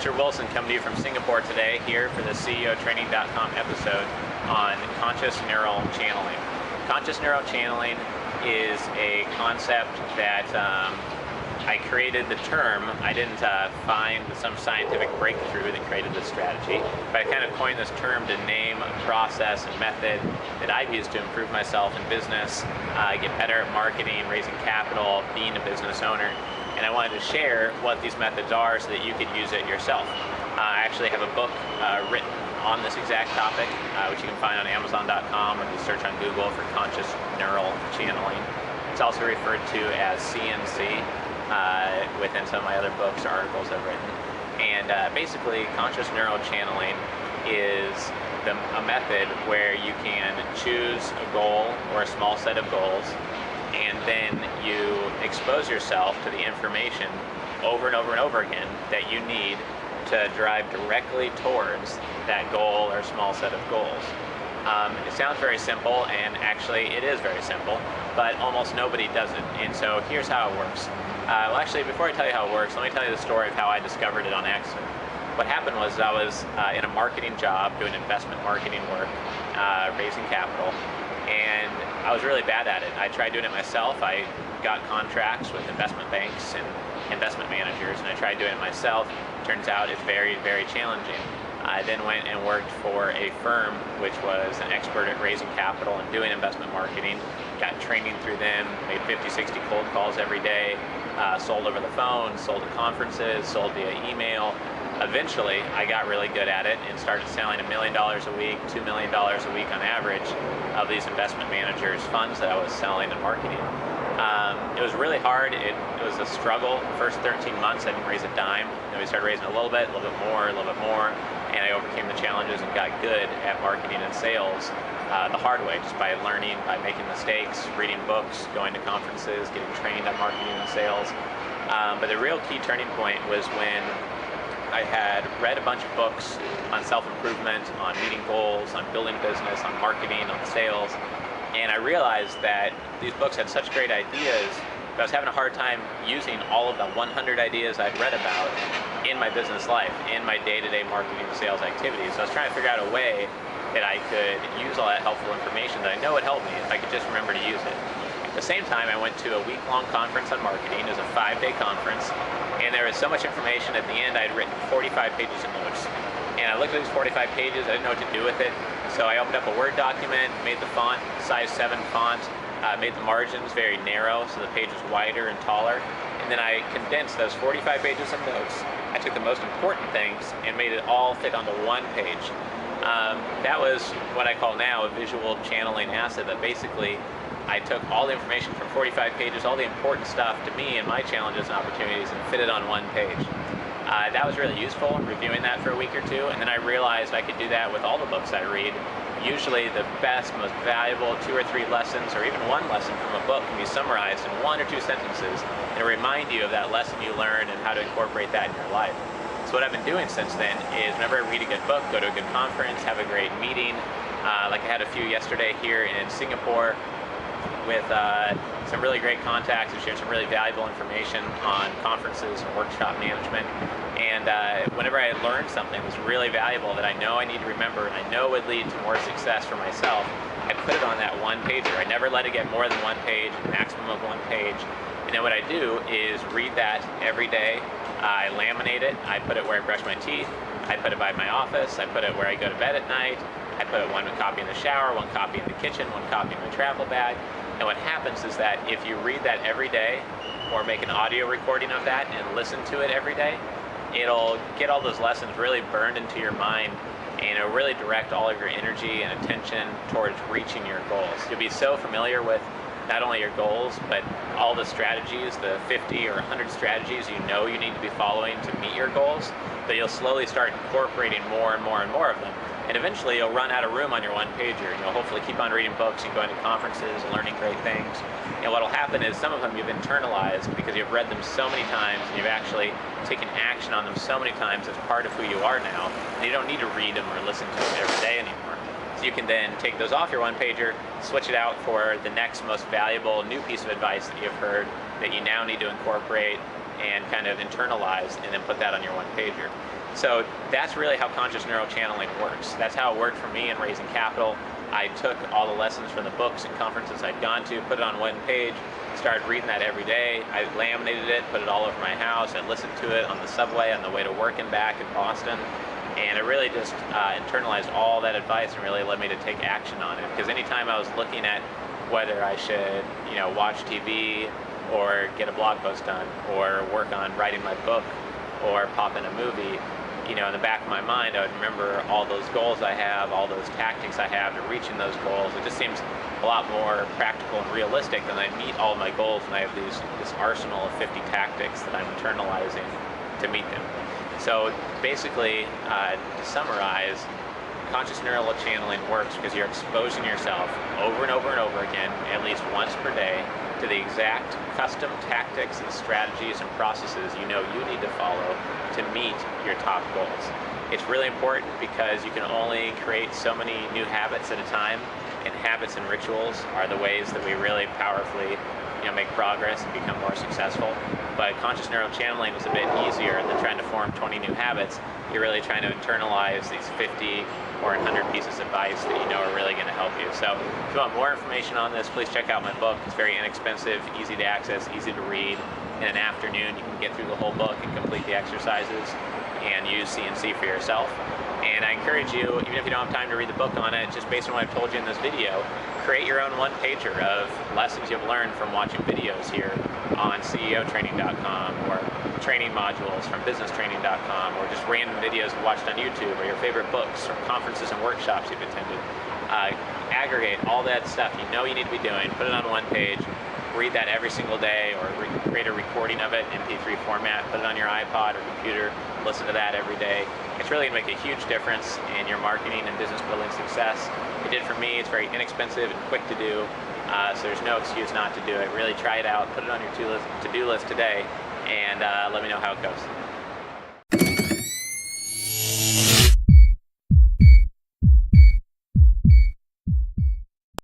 Richard Wilson coming to you from Singapore today, here for the CEOTraining.com episode on Conscious-Neural channeling. Conscious-Neural channeling is a concept that I created the term. I didn't find some scientific breakthrough that created this strategy, but I kind of coined this term to name a process and method that I've used to improve myself in business, get better at marketing, raising capital, being a business owner. And I wanted to share what these methods are so that you could use it yourself. I actually have a book written on this exact topic, which you can find on Amazon.com or you search on Google for Conscious-Neural channeling. It's also referred to as CNC within some of my other books or articles I've written. And basically, Conscious-Neural channeling is a method where you can choose a goal or a small set of goals, and then you expose yourself to the information over and over and over again that you need to drive directly towards that goal or small set of goals. It sounds very simple, and actually it is very simple, but almost nobody does it. And so here's how it works. Well, actually, before I tell you how it works, let me tell you the story of how I discovered it on accident. What happened was I was in a marketing job doing investment marketing work, raising capital, and I was really bad at it. I tried doing it myself. I got contracts with investment banks and investment managers, and I tried doing it myself. Turns out it's very, very challenging. I then went and worked for a firm which was an expert at raising capital and doing investment marketing. Got training through them, made 50, 60 cold calls every day, sold over the phone, sold at conferences, sold via email. Eventually, I got really good at it and started selling $1 million a week, $2 million a week on average of these investment managers' funds that I was selling and marketing. It was really hard. It was a struggle. The first 13 months, I didn't raise a dime. Then we started raising a little bit more, and I overcame the challenges and got good at marketing and sales the hard way, just by learning, by making mistakes, reading books, going to conferences, getting trained on marketing and sales. But the real key turning point was when I had read a bunch of books on self-improvement, on meeting goals, on building business, on marketing, on sales, and I realized that these books had such great ideas, but I was having a hard time using all of the 100 ideas I'd read about in my business life, in my day-to-day marketing and sales activities. So I was trying to figure out a way that I could use all that helpful information that I know would help me if I could just remember to use it. At the same time, I went to a week-long conference on marketing. It was a 5-day conference, and there was so much information. At the end, I had written 45 pages of notes. And I looked at these 45 pages, I didn't know what to do with it. So I opened up a Word document, made the font size 7 font, made the margins very narrow so the page was wider and taller. And then I condensed those 45 pages of notes. I took the most important things and made it all fit onto one page. That was what I call now a visual channeling asset, that basically I took all the information from 45 pages, all the important stuff to me and my challenges and opportunities, and fit it on one page. That was really useful, reviewing that for a week or two, and then I realized I could do that with all the books I read. Usually the best, most valuable 2 or 3 lessons, or even one lesson from a book, can be summarized in 1 or 2 sentences and remind you of that lesson you learned and how to incorporate that in your life. So what I've been doing since then is whenever I read a good book, go to a good conference, have a great meeting, like I had a few yesterday here in Singapore with some really great contacts who shared some really valuable information on conferences and workshop management. And whenever I learned something that was really valuable that I know I need to remember and I know would lead to more success for myself, I put it on that one pager. I never let it get more than one page, maximum of one page. And then what I do is read that every day. I laminate it. I put it where I brush my teeth. I put it by my office. I put it where I go to bed at night. I put one copy in the shower, one copy in the kitchen, one copy in the travel bag. And what happens is that if you read that every day, or make an audio recording of that and listen to it every day, it'll get all those lessons really burned into your mind, and it'll really direct all of your energy and attention towards reaching your goals. You'll be so familiar with not only your goals, but all the strategies, the 50 or 100 strategies you know you need to be following to meet your goals, that you'll slowly start incorporating more and more and more of them. And eventually you'll run out of room on your one-pager, and you'll hopefully keep on reading books and going to conferences and learning great things. And what'll happen is some of them you've internalized because you've read them so many times and you've actually taken action on them so many times as part of who you are now, and you don't need to read them or listen to them every day anymore. So you can then take those off your one-pager, switch it out for the next most valuable new piece of advice that you've heard that you now need to incorporate and kind of internalize, and then put that on your one-pager. So that's really how conscious neural channeling works. That's how it worked for me in raising capital. I took all the lessons from the books and conferences I'd gone to, put it on one page, started reading that every day. I laminated it, put it all over my house. I listened to it on the subway on the way to work and back in Boston. And it really just internalized all that advice and really led me to take action on it. Because anytime I was looking at whether I should, watch TV or get a blog post done or work on writing my book or pop in a movie, in the back of my mind, I would remember all those goals I have, all those tactics I have to reaching those goals. It just seems a lot more practical and realistic than I meet all my goals and I have this arsenal of 50 tactics that I'm internalizing to meet them. So basically, to summarize, conscious neural channeling works because you're exposing yourself over and over and over again, at least once per day, to the exact custom tactics and strategies and processes you need to follow to meet your top goals. It's really important because you can only create so many new habits at a time, and habits and rituals are the ways that we really powerfully make progress and become more successful. But conscious neural channeling is a bit easier than trying to form 20 new habits. You're really trying to internalize these 50 or 100 pieces of advice that are really going to help you. So if you want more information on this, please check out my book. It's very inexpensive, easy to access, easy to read. In an afternoon, you can get through the whole book and complete the exercises and use CNC for yourself. And I encourage you, even if you don't have time to read the book on it, just based on what I've told you in this video, create your own one-pager of lessons you've learned from watching videos here on CEOTraining.com or training modules from BusinessTraining.com or just random videos you watched on YouTube or your favorite books or conferences and workshops you've attended. Aggregate all that stuff you need to be doing, put it on one page, read that every single day or create a recording of it in MP3 format, put it on your iPod or computer, listen to that every day. It's really going to make a huge difference in your marketing and business building success. It did for me. It's very inexpensive and quick to do, so there's no excuse not to do it. Really try it out, put it on your to-do list today, and let me know how it goes.